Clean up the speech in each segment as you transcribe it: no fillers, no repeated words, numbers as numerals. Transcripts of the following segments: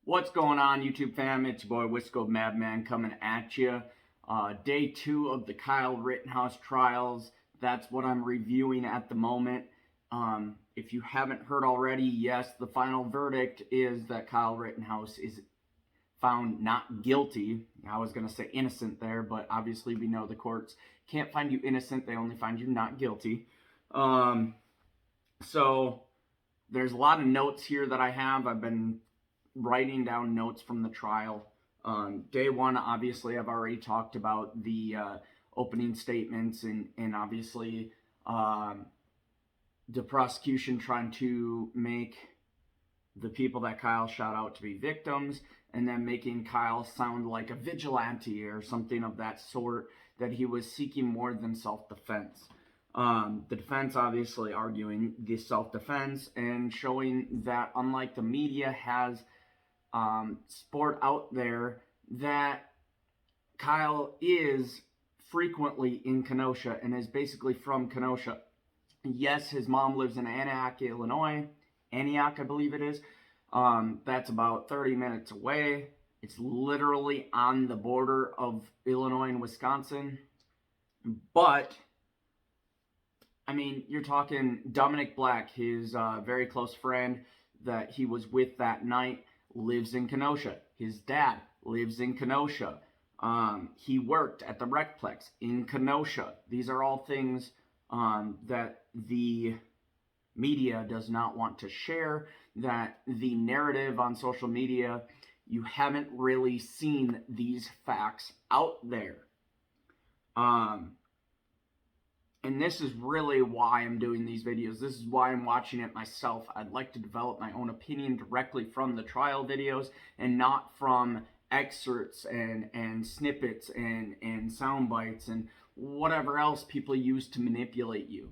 What's going on, YouTube fam? It's your boy Wisco Madman coming at you. Day 2 of the Kyle Rittenhouse trials. That's what I'm reviewing at the moment. If you haven't heard already, yes, the final verdict is that Kyle Rittenhouse is found not guilty. I was going to say innocent there, but obviously we know the courts can't find you innocent. They only find you not guilty. So there's a lot of notes here that I have. I've been writing down notes from the trial. Day 1, obviously, I've already talked about the opening statements and obviously the prosecution trying to make the people that Kyle shot out to be victims, and then making Kyle sound like a vigilante or something of that sort, that he was seeking more than self-defense. The defense obviously arguing the self-defense and showing that, unlike the media has sport out there, that Kyle is frequently in Kenosha and is basically from Kenosha. Yes, his mom lives in Antioch, Illinois. Antioch, I believe it is. That's about 30 minutes away. It's literally on the border of Illinois and Wisconsin. But, I mean, you're talking Dominick Black, his very close friend that he was with that night, lives in Kenosha. His dad lives in Kenosha. He worked at the Recplex in Kenosha. These are all things that the media does not want to share, that the narrative on social media, you haven't really seen these facts out there. And this is really why I'm doing these videos. This is why I'm watching it myself. I'd like to develop my own opinion directly from the trial videos and not from excerpts and snippets and sound bites and whatever else people use to manipulate you.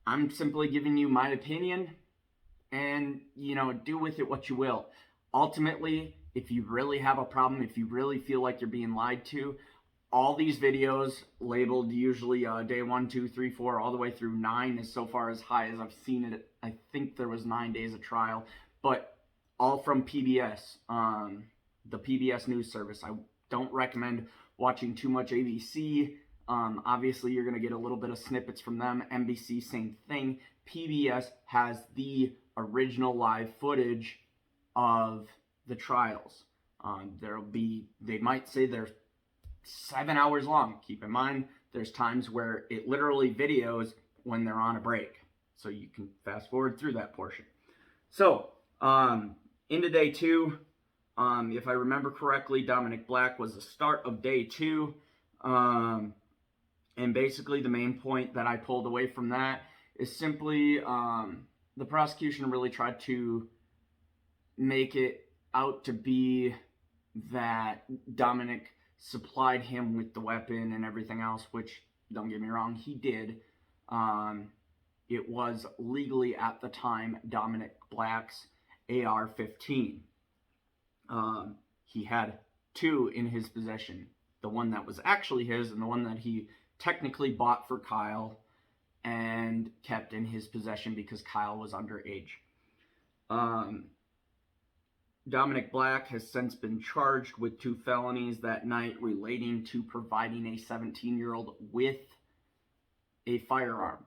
I'm simply giving you my opinion, and, do with it what you will. Ultimately, if you really have a problem, if you really feel like you're being lied to, all these videos labeled usually day 1, 2, 3, 4, all the way through 9 is so far as high as I've seen it. I think there was 9 days of trial, but all from PBS, the PBS news service. I don't recommend watching too much ABC. Obviously, you're going to get a little bit of snippets from them. NBC, same thing. PBS has the original live footage of the trials. They might say they're 7 hours long. Keep in mind, there's times where it literally videos when they're on a break. So you can fast forward through that portion. So, into day 2, if I remember correctly, Dominick Black was the start of day 2. And basically the main point that I pulled away from that is simply the prosecution really tried to make it out to be that Dominic supplied him with the weapon and everything else, which, don't get me wrong, he did. It was legally at the time Dominick Black's AR-15. He had 2 in his possession. The one that was actually his and the one that he technically bought for Kyle and kept in his possession because Kyle was underage. Dominick Black has since been charged with 2 felonies that night relating to providing a 17-year-old with a firearm.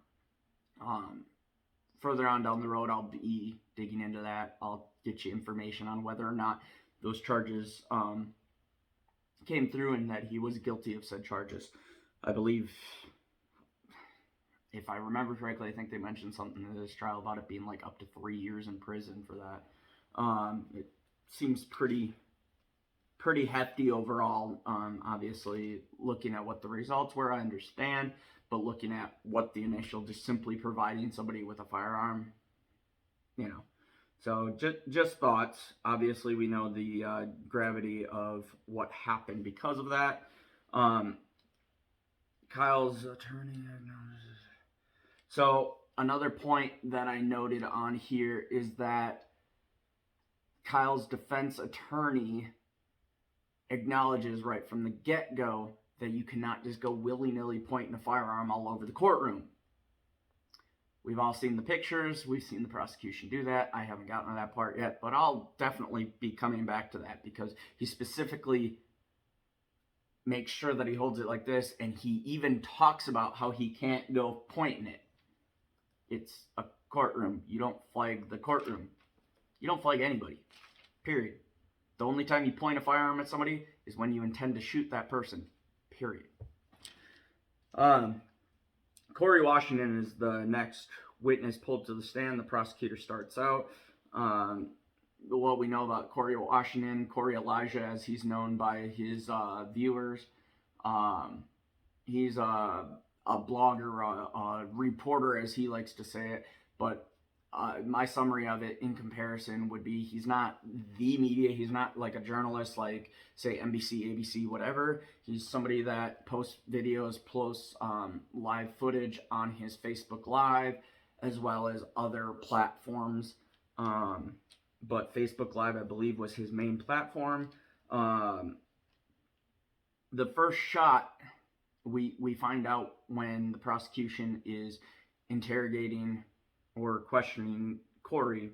Further on down the road, I'll be digging into that. I'll get you information on whether or not those charges came through and that he was guilty of said charges. I believe, if I remember correctly, I think they mentioned something in this trial about it being like up to 3 years in prison for that. It seems pretty hefty overall. Obviously, looking at what the results were, I understand, but looking at what the initial, just simply providing somebody with a firearm, So just thoughts. Obviously, we know the gravity of what happened because of that. Kyle's attorney acknowledges. So another point that I noted on here is that Kyle's defense attorney acknowledges right from the get-go that you cannot just go willy-nilly pointing a firearm all over the courtroom. We've all seen the pictures. We've seen the prosecution do that. I haven't gotten to that part yet, but I'll definitely be coming back to that because he specifically makes sure that he holds it like this, and he even talks about how he can't go pointing it. It's a courtroom. You don't flag the courtroom. You don't flag anybody, period. The only time you point a firearm at somebody is when you intend to shoot that person, period. Corey Washington is the next witness pulled to the stand. The prosecutor starts out. What we know about Corey Washington, Corey Elijah, as he's known by his viewers. He's a blogger, a reporter, as he likes to say it. But my summary of it in comparison would be he's not the media. He's not like a journalist like, say, NBC, ABC, whatever. He's somebody that posts videos, posts live footage on his Facebook Live, as well as other platforms. But Facebook Live, I believe, was his main platform. The first shot, we find out when the prosecution is interrogating or questioning Corey,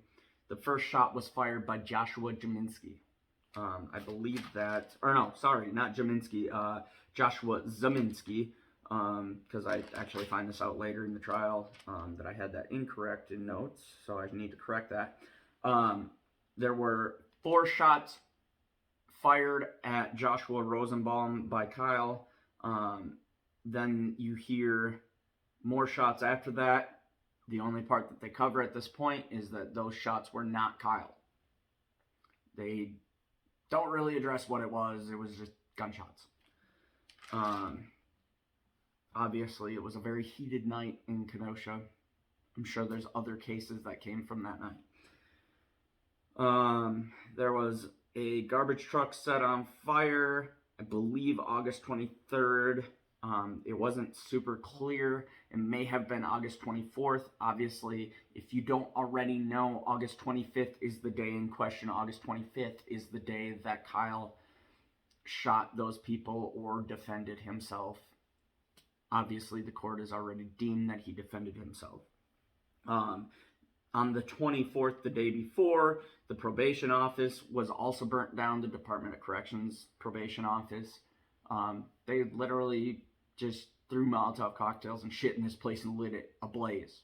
the first shot was fired by Joshua Jaminski. I believe that, or no, sorry, not Jaminski, Joshua Zaminski, because I actually find this out later in the trial, that I had that incorrect in notes, so I need to correct that. There were 4 shots fired at Joshua Rosenbaum by Kyle. Then you hear more shots after that. The only part that they cover at this point is that those shots were not Kyle. They don't really address what it was. It was just gunshots. Obviously, it was a very heated night in Kenosha. I'm sure there's other cases that came from that night. There was a garbage truck set on fire, I believe August 23rd. It wasn't super clear. It may have been August 24th. Obviously, if you don't already know, August 25th is the day in question. August 25th is the day that Kyle shot those people or defended himself. Obviously, the court has already deemed that he defended himself. On the 24th, the day before, the probation office was also burnt down, the Department of Corrections probation office. They literally just threw Molotov cocktails and shit in this place and lit it ablaze.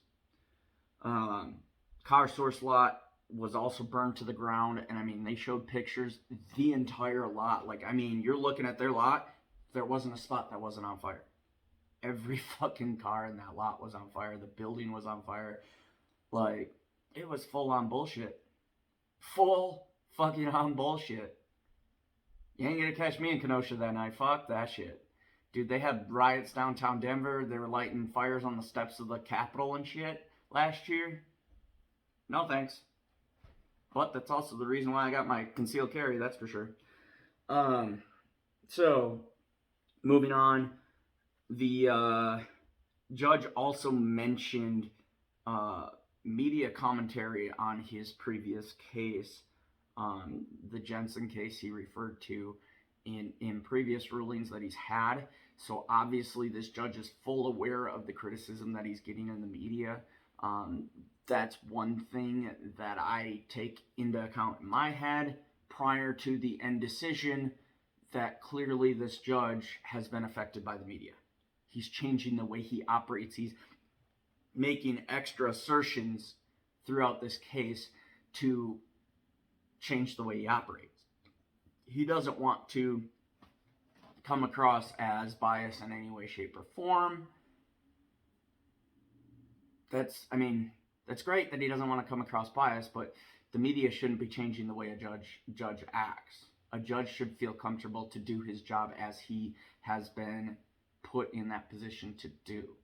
Car source lot was also burned to the ground, and I mean, they showed pictures, the entire lot. Like, I mean, you're looking at their lot, there wasn't a spot that wasn't on fire. Every fucking car in that lot was on fire. The building was on fire. Like, it was full on bullshit. Full fucking on bullshit. You ain't gonna catch me in Kenosha that night. Fuck that shit. Dude, they had riots downtown Denver. They were lighting fires on the steps of the Capitol and shit last year. No thanks. But that's also the reason why I got my concealed carry, that's for sure. So, moving on. The judge also mentioned media commentary on his previous case. The Jensen case he referred to in previous rulings that he's had. So obviously this judge is full aware of the criticism that he's getting in the media. That's one thing that I take into account in my head prior to the end decision, that clearly this judge has been affected by the media. He's changing the way he operates. He's making extra assertions throughout this case to change the way he operates. He doesn't want to come across as biased in any way, shape, or form. That's great that he doesn't want to come across biased, but the media shouldn't be changing the way a judge acts. A judge should feel comfortable to do his job as he has been put in that position to do.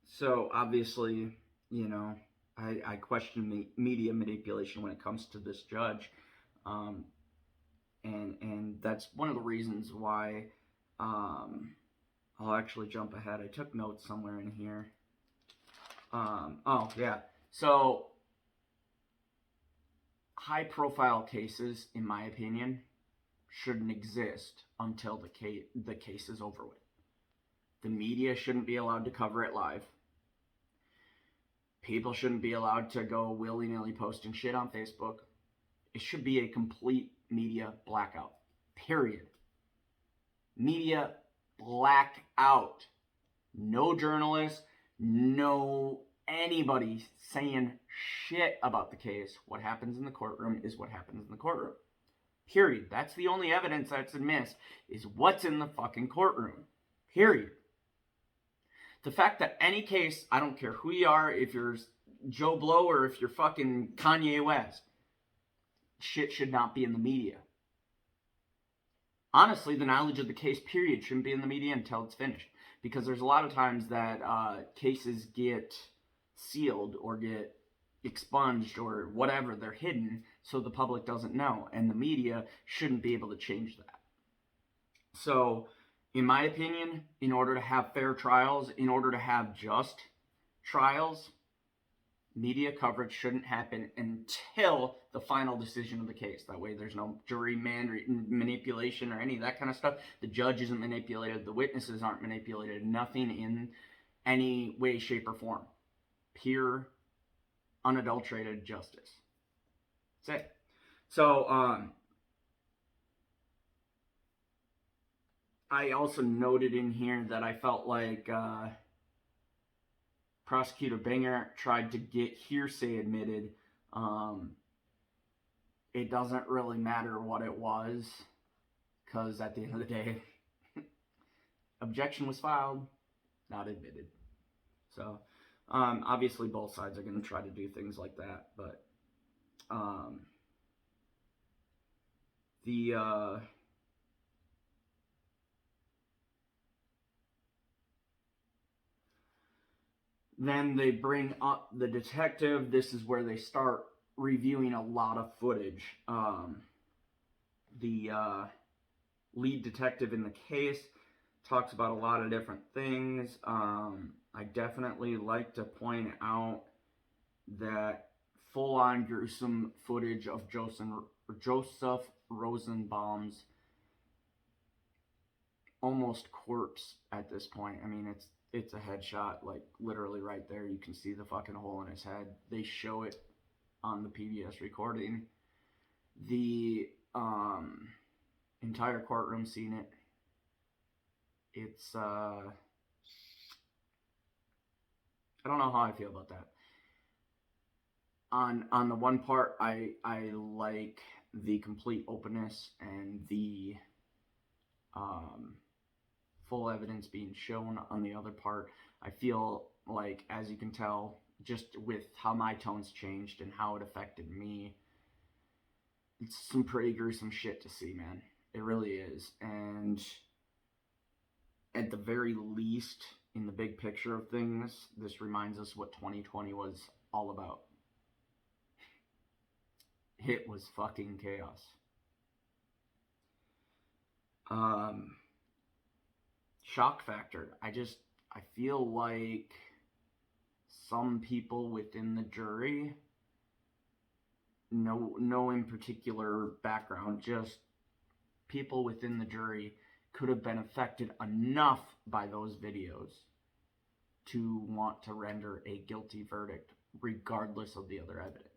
So obviously, you know, I question media manipulation when it comes to this judge. And that's one of the reasons why I'll actually jump ahead. I took notes somewhere in here. Oh, yeah. So, high-profile cases, in my opinion, shouldn't exist until the case is over with. The media shouldn't be allowed to cover it live. People shouldn't be allowed to go willy-nilly posting shit on Facebook. It should be a complete media blackout. Period. Media blackout. No journalists, no anybody saying shit about the case. What happens in the courtroom is what happens in the courtroom. Period. That's the only evidence that's missed, is what's in the fucking courtroom. Period. The fact that any case, I don't care who you are, if you're Joe Blow or if you're fucking Kanye West, shit should not be in the media. Honestly, the knowledge of the case, period, shouldn't be in the media until it's finished. Because there's a lot of times that cases get sealed or get expunged or whatever, they're hidden so the public doesn't know, and the media shouldn't be able to change that. So, in my opinion, in order to have fair trials, in order to have just trials, media coverage shouldn't happen until the final decision of the case. That way there's no jury manipulation or any of that kind of stuff. The judge isn't manipulated, the witnesses aren't manipulated, nothing in any way, shape, or form. Pure, unadulterated justice. That's it. So, I also noted in here that I felt like Prosecutor Binger tried to get hearsay admitted. It doesn't really matter what it was, because at the end of the day, objection was filed, not admitted. So, obviously both sides are going to try to do things like that, but then they bring up the detective. This is where they start reviewing a lot of footage. The lead detective in the case talks about a lot of different things. I definitely like to point out that full-on gruesome footage of Joseph Rosenbaum's almost corpse at this point. I mean, it's a headshot, like literally right there. You can see the fucking hole in his head. They show it on the PBS recording. The entire courtroom seen it. It's I don't know how I feel about that. On the one part, I like the complete openness and the full evidence being shown. On the other part, I feel like, as you can tell, just with how my tone's changed and how it affected me, it's some pretty gruesome shit to see, man. It really is. And at the very least, in the big picture of things, this reminds us what 2020 was all about. It was fucking chaos. Shock factor. I feel like some people within the jury, no in particular background, just people within the jury could have been affected enough by those videos to want to render a guilty verdict regardless of the other evidence.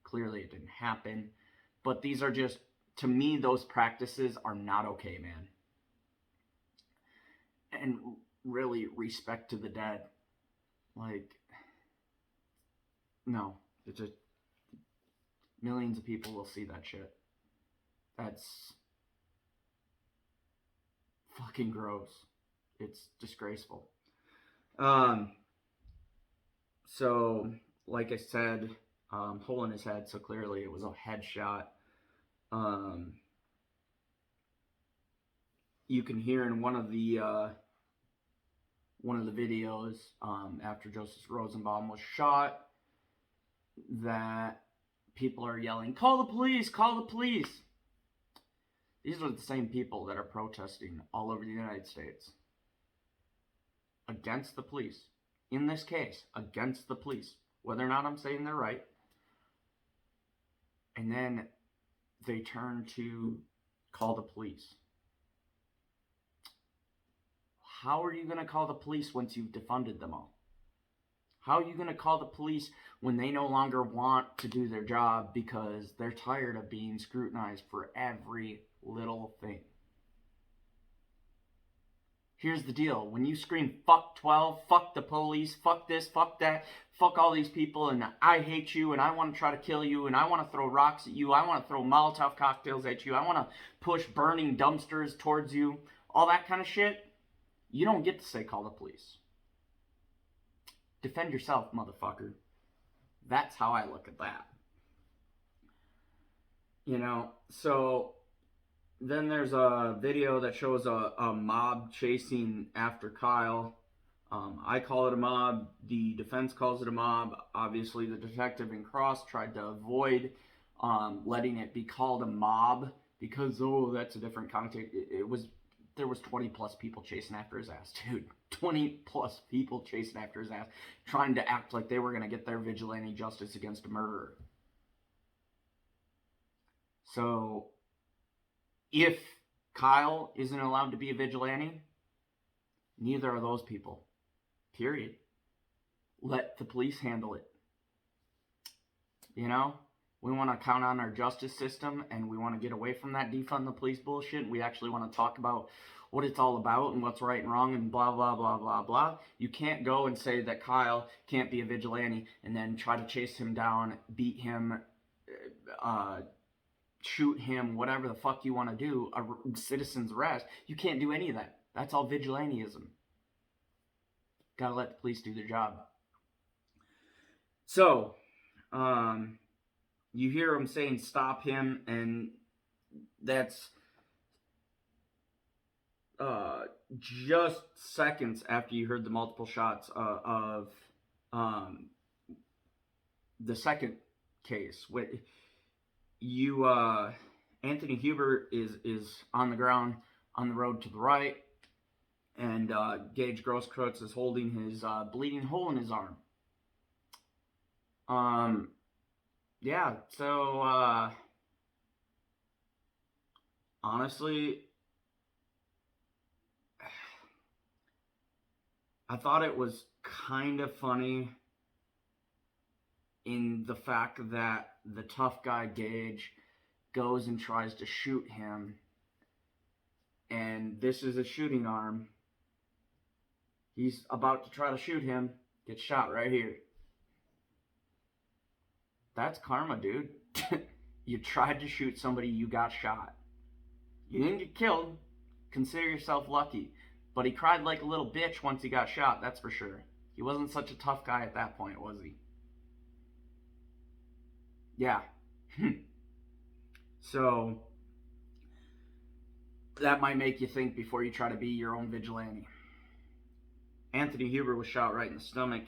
Clearly it didn't happen, but these are just, to me, those practices are not okay, man. And really, respect to the dead. Like, no, it's just, millions of people will see that shit. That's fucking gross. It's disgraceful. So, like I said, hole in his head, so clearly it was a headshot. You can hear in one of the videos, after Joseph Rosenbaum was shot, that people are yelling, "Call the police! Call the police!" These are the same people that are protesting all over the United States against the police. In this case, against the police. Whether or not I'm saying they're right. And then they turn to call the police. how are you going to call the police once you've defunded them all? How are you going to call the police when they no longer want to do their job because they're tired of being scrutinized for every little thing? Here's the deal. When you scream, fuck 12, fuck the police, fuck this, fuck that, fuck all these people, and I hate you, and I want to try to kill you, and I want to throw rocks at you, I want to throw Molotov cocktails at you, I want to push burning dumpsters towards you, all that kind of shit, you don't get to say call the police. Defend yourself, motherfucker. That's how I look at that. You know, so then there's a video that shows a mob chasing after Kyle. I call it a mob. The defense calls it a mob. Obviously, the detective in Cross tried to avoid letting it be called a mob because, that's a different context. There was 20 plus people chasing after his ass, dude. 20 plus people chasing after his ass, trying to act like they were going to get their vigilante justice against a murderer. So, if Kyle isn't allowed to be a vigilante, neither are those people. Period. Let the police handle it. You know? We want to count on our justice system, and we want to get away from that defund the police bullshit. We actually want to talk about what it's all about and what's right and wrong and blah, blah, blah, blah, blah. You can't go and say that Kyle can't be a vigilante and then try to chase him down, beat him, shoot him, whatever the fuck you want to do, a citizen's arrest. You can't do any of that. That's all vigilantism. Gotta let the police do their job. So, you hear him saying stop him, and that's just seconds after you heard the multiple shots of the second case. Anthony Hubert is on the ground on the road to the right, and Gage Grosskreutz is holding his bleeding hole in his arm. Yeah, so honestly, I thought it was kind of funny in the fact that the tough guy Gage goes and tries to shoot him, and this is a shooting arm. He's about to try to shoot him, gets shot right here. That's karma, dude. You tried to shoot somebody, you got shot. You didn't get killed. Consider yourself lucky. But he cried like a little bitch once he got shot, that's for sure. He wasn't such a tough guy at that point, was he? Yeah. So, that might make you think before you try to be your own vigilante. Anthony Hubert was shot right in the stomach.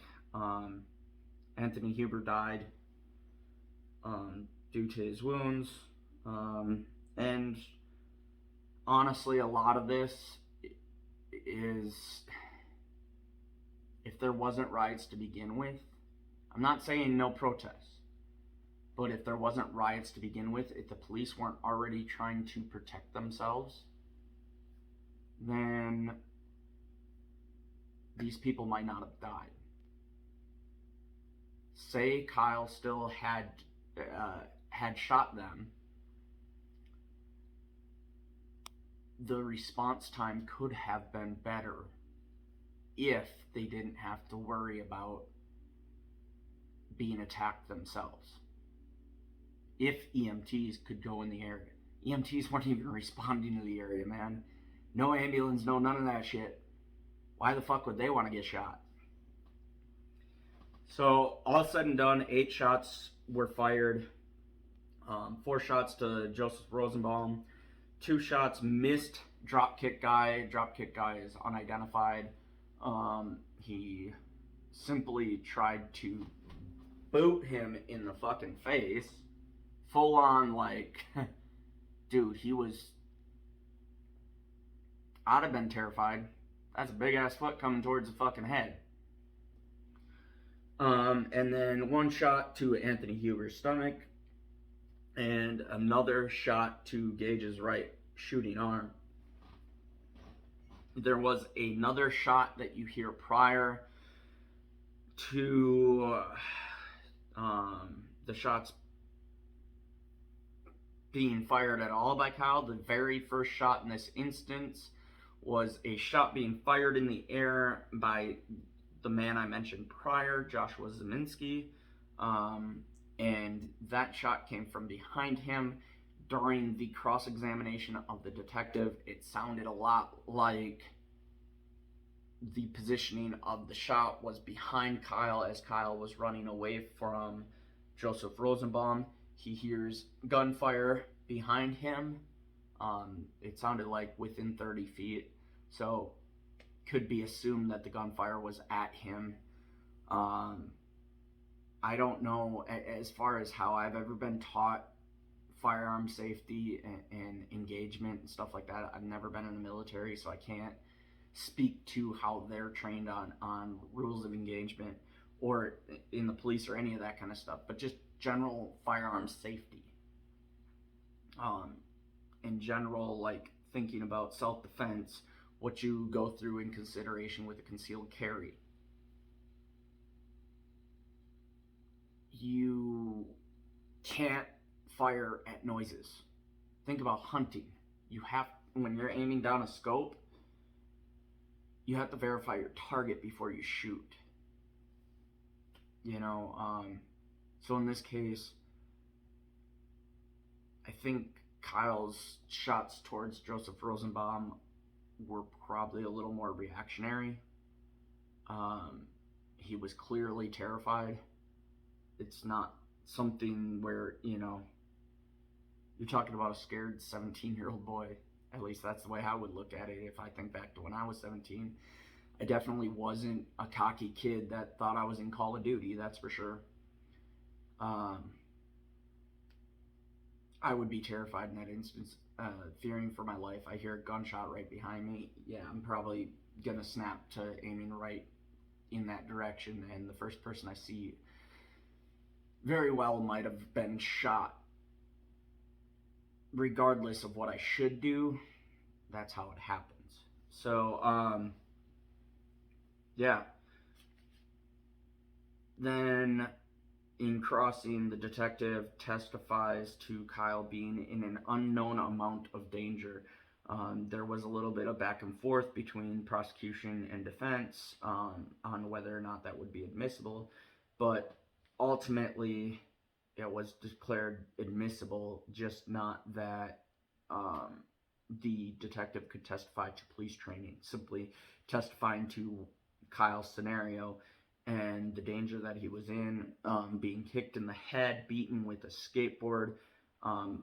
Anthony Hubert died due to his wounds. And honestly, a lot of this is, if there wasn't riots to begin with, I'm not saying no protests, but if there wasn't riots to begin with, if the police weren't already trying to protect themselves, then these people might not have died. Say Kyle still had shot them, the response time could have been better if they didn't have to worry about being attacked themselves. If EMTs could go in the area. EMTs weren't even responding to the area, man. No ambulance, no none of that shit. Why the fuck would they want to get shot? So, all said and done, 8 shots were fired. 4 shots to Joseph Rosenbaum. 2 shots missed Dropkick Guy. Dropkick Guy is unidentified. He simply tried to boot him in the fucking face. Full on, like, dude, I'd have been terrified. That's a big ass foot coming towards the fucking head. And then 1 shot to Anthony Hubert's stomach, and another shot to Gage's right shooting arm. There was another shot that you hear prior to the shots being fired at all by Kyle. The very first shot in this instance was a shot being fired in the air by the man I mentioned prior, Joshua Zeminski. And that shot came from behind him. During the cross-examination of the detective, it sounded a lot like the positioning of the shot was behind Kyle as Kyle was running away from Joseph Rosenbaum. He hears gunfire behind him. It sounded like within 30 feet, so could be assumed that the gunfire was at him. I don't know as far as how I've ever been taught firearm safety and engagement and stuff like that. I've never been in the military, so I can't speak to how they're trained on rules of engagement or in the police or any of that kind of stuff, but just general firearm safety. In general, like thinking about self-defense, what you go through in consideration with a concealed carry. You can't fire at noises. Think about hunting. When you're aiming down a scope, you have to verify your target before you shoot. So in this case, I think Kyle's shots towards Joseph Rosenbaum were probably a little more reactionary. He was clearly terrified. It's not something where, you're talking about a scared 17-year-old boy. At least that's the way I would look at it if I think back to when I was 17. I definitely wasn't a cocky kid that thought I was in Call of Duty, that's for sure. I would be terrified in that instance, fearing for my life. I hear a gunshot right behind me. Yeah, I'm probably gonna snap to aiming right in that direction, and the first person I see very well might have been shot. Regardless of what I should do, that's how it happens. So, yeah. Then in crossing, the detective testifies to Kyle being in an unknown amount of danger. There was a little bit of back and forth between prosecution and defense on whether or not that would be admissible, but ultimately it was declared admissible, just not that the detective could testify to police training, simply testifying to Kyle's scenario and the danger that he was in, being kicked in the head, beaten with a skateboard.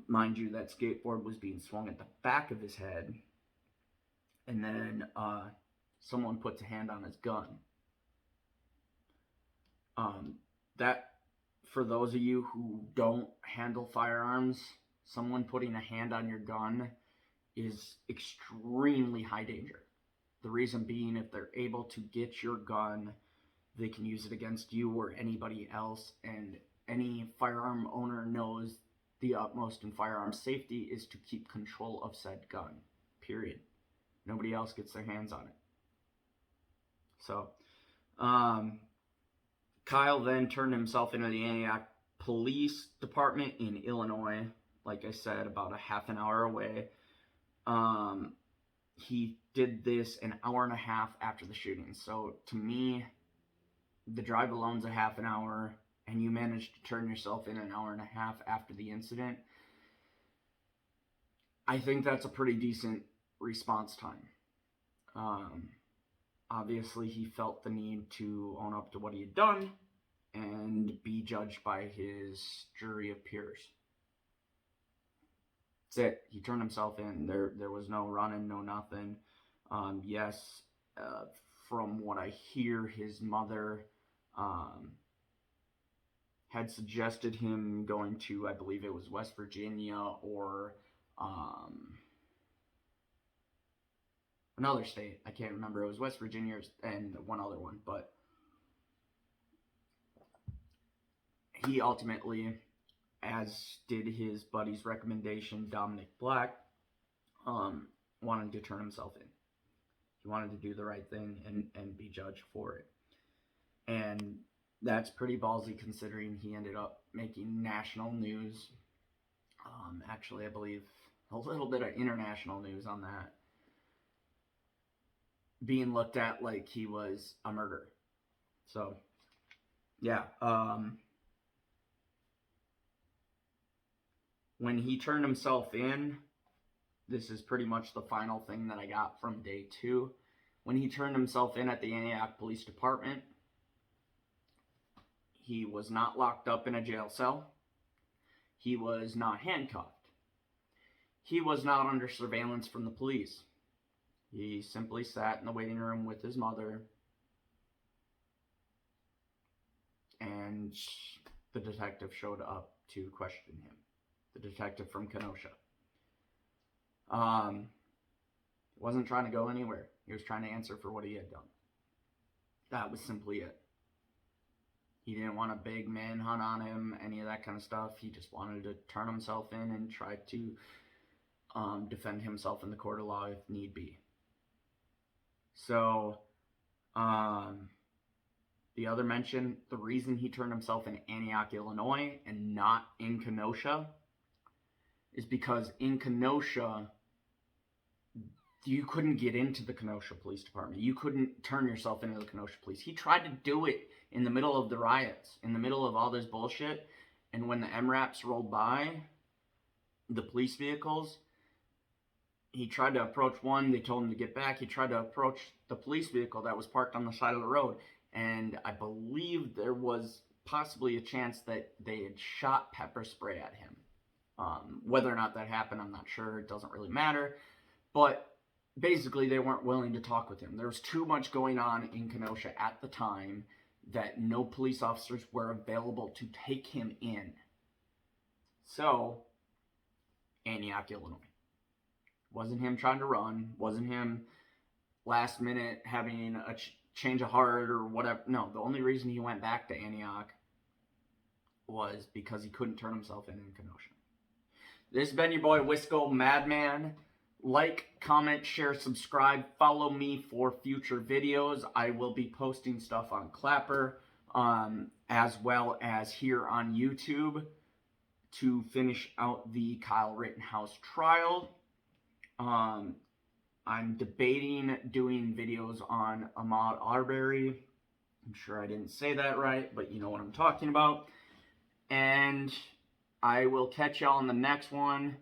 Mind you, that skateboard was being swung at the back of his head, and then someone puts a hand on his gun. That, for those of you who don't handle firearms, someone putting a hand on your gun is extremely high danger. The reason being, if they're able to get your gun, they can use it against you or anybody else, and any firearm owner knows the utmost in firearm safety is to keep control of said gun, period. Nobody else gets their hands on it. So, Kyle then turned himself into the Antioch Police Department in Illinois, like I said, about a half an hour away. He did this an hour and a half after the shooting. So to me, the drive alone's a half an hour, and you managed to turn yourself in an hour and a half after the incident. I think that's a pretty decent response time. Obviously, he felt the need to own up to what he had done and be judged by his jury of peers. That's it. He turned himself in. There was no running, no nothing. Yes, from what I hear, his mother had suggested him going to, I believe it was West Virginia or another state. I can't remember. It was West Virginia and one other one, but he ultimately, as did his buddy's recommendation, Dominick Black, wanted to turn himself in. He wanted to do the right thing and be judged for it. And that's pretty ballsy considering he ended up making national news. Actually, I believe a little bit of international news on that. Being looked at like he was a murderer. So, yeah. When he turned himself in, this is pretty much the final thing that I got from day 2. When he turned himself in at the Antioch Police Department, he was not locked up in a jail cell. He was not handcuffed. He was not under surveillance from the police. He simply sat in the waiting room with his mother, and the detective showed up to question him. The detective from Kenosha. Wasn't trying to go anywhere. He was trying to answer for what he had done. That was simply it. He didn't want a big manhunt on him, any of that kind of stuff. He just wanted to turn himself in and try to defend himself in the court of law if need be. So, the other mention, the reason he turned himself in Antioch, Illinois, and not in Kenosha, is because in Kenosha, you couldn't get into the Kenosha Police Department. You couldn't turn yourself into the Kenosha Police. He tried to do it in the middle of the riots, in the middle of all this bullshit, and when the MRAPs rolled by, the police vehicles, he tried to approach one. They told him to get back. He tried to approach the police vehicle that was parked on the side of the road, and I believe there was possibly a chance that they had shot pepper spray at him. Whether or not that happened, I'm not sure. It doesn't really matter. But basically, they weren't willing to talk with him. There was too much going on in Kenosha at the time that no police officers were available to take him in. So, Antioch, Illinois. Wasn't him trying to run. Wasn't him last minute having a change of heart or whatever. No, the only reason he went back to Antioch was because he couldn't turn himself in Kenosha. This has been your boy Wisco Madman. Like, comment, share, subscribe. Follow me for future videos. I will be posting stuff on Clapper, as well as here on YouTube to finish out the Kyle Rittenhouse trial. I'm debating doing videos on Ahmaud Arbery. I'm sure I didn't say that right, but you know what I'm talking about. And I will catch y'all in the next one.